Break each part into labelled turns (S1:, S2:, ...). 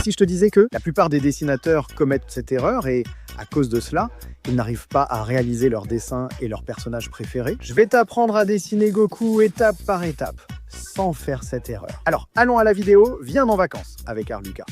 S1: si je te disais que la plupart des dessinateurs commettent cette erreur et, à cause de cela, ils n'arrivent pas à réaliser leurs dessins et leurs personnages préférés? Je vais t'apprendre à dessiner Goku étape par étape, sans faire cette erreur. Alors, allons à la vidéo, viens en vacances avec Arluca.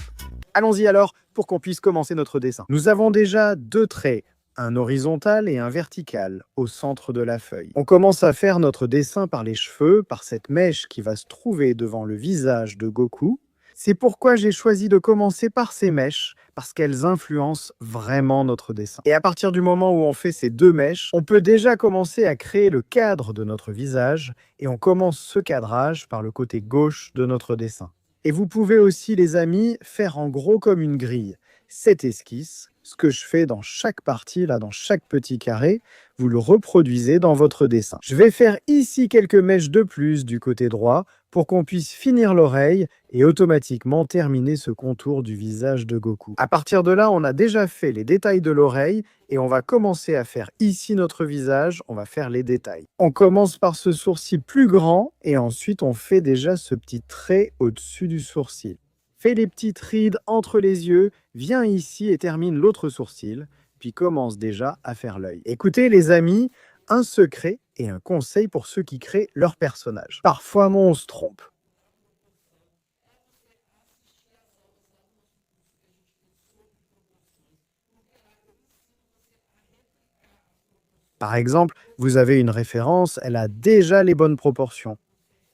S1: Allons-y alors pour qu'on puisse commencer notre dessin. Nous avons déjà deux traits, un horizontal et un vertical, au centre de la feuille. On commence à faire notre dessin par les cheveux, par cette mèche qui va se trouver devant le visage de Goku. C'est pourquoi j'ai choisi de commencer par ces mèches, parce qu'elles influencent vraiment notre dessin. Et à partir du moment où on fait ces deux mèches, on peut déjà commencer à créer le cadre de notre visage, et on commence ce cadrage par le côté gauche de notre dessin. Et vous pouvez aussi, les amis, faire en gros comme une grille. Cette esquisse, ce que je fais dans chaque partie, là, dans chaque petit carré, vous le reproduisez dans votre dessin. Je vais faire ici quelques mèches de plus du côté droit pour qu'on puisse finir l'oreille et automatiquement terminer ce contour du visage de Goku. À partir de là, on a déjà fait les détails de l'oreille et on va commencer à faire ici notre visage, on va faire les détails. On commence par ce sourcil plus grand et ensuite on fait déjà ce petit trait au-dessus du sourcil. Fais les petites rides entre les yeux, viens ici et termine l'autre sourcil, puis commence déjà à faire l'œil. Écoutez les amis, un secret et un conseil pour ceux qui créent leur personnage. Parfois, on se trompe. Par exemple, vous avez une référence, elle a déjà les bonnes proportions,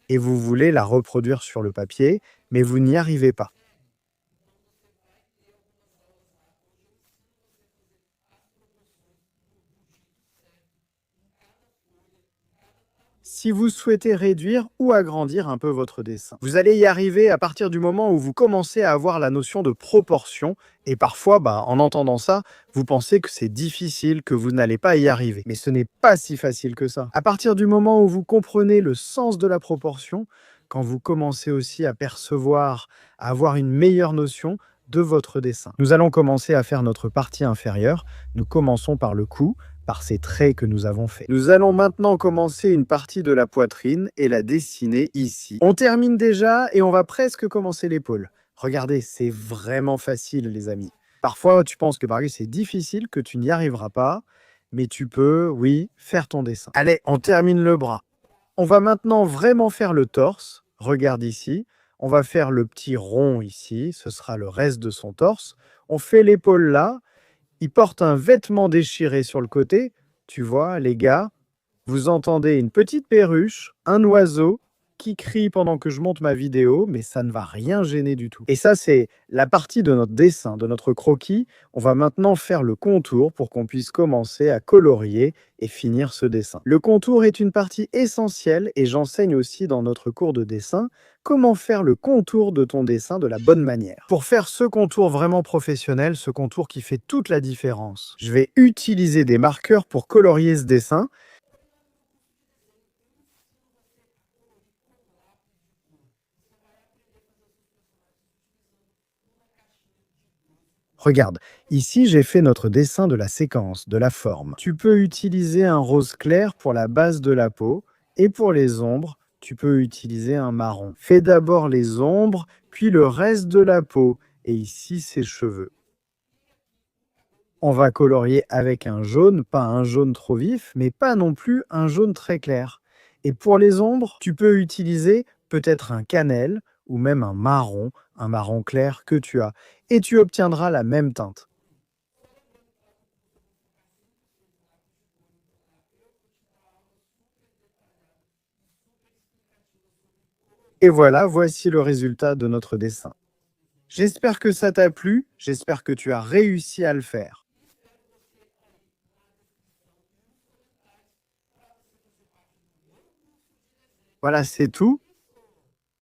S1: et vous voulez la reproduire sur le papier, mais vous n'y arrivez pas. Si vous souhaitez réduire ou agrandir un peu votre dessin. Vous allez y arriver à partir du moment où vous commencez à avoir la notion de proportion et parfois, en entendant ça, vous pensez que c'est difficile, que vous n'allez pas y arriver. Mais ce n'est pas si facile que ça. À partir du moment où vous comprenez le sens de la proportion, quand vous commencez aussi à percevoir, à avoir une meilleure notion de votre dessin. Nous allons commencer à faire notre partie inférieure. Nous commençons par le cou, par ces traits que nous avons faits. Nous allons maintenant commencer une partie de la poitrine et la dessiner ici. On termine déjà et on va presque commencer l'épaule. Regardez, c'est vraiment facile les amis. Parfois, tu penses que par exemple c'est difficile, que tu n'y arriveras pas, mais tu peux, oui, faire ton dessin. Allez, on termine le bras. On va maintenant vraiment faire le torse. Regarde ici. On va faire le petit rond ici. Ce sera le reste de son torse. On fait l'épaule là. Il porte un vêtement déchiré sur le côté. Tu vois, les gars, vous entendez une petite perruche, un oiseau qui crie pendant que je monte ma vidéo, mais ça ne va rien gêner du tout. Et ça, c'est la partie de notre dessin, de notre croquis. On va maintenant faire le contour pour qu'on puisse commencer à colorier et finir ce dessin. Le contour est une partie essentielle et j'enseigne aussi dans notre cours de dessin comment faire le contour de ton dessin de la bonne manière. Pour faire ce contour vraiment professionnel, ce contour qui fait toute la différence, je vais utiliser des marqueurs pour colorier ce dessin. Regarde, ici j'ai fait notre dessin de la séquence, de la forme. Tu peux utiliser un rose clair pour la base de la peau et pour les ombres, tu peux utiliser un marron. Fais d'abord les ombres, puis le reste de la peau et ici ses cheveux. On va colorier avec un jaune, pas un jaune trop vif, mais pas non plus un jaune très clair. Et pour les ombres, tu peux utiliser peut-être un cannelle ou même un marron clair que tu as. Et tu obtiendras la même teinte. Et voilà, voici le résultat de notre dessin. J'espère que ça t'a plu, j'espère que tu as réussi à le faire. Voilà, c'est tout.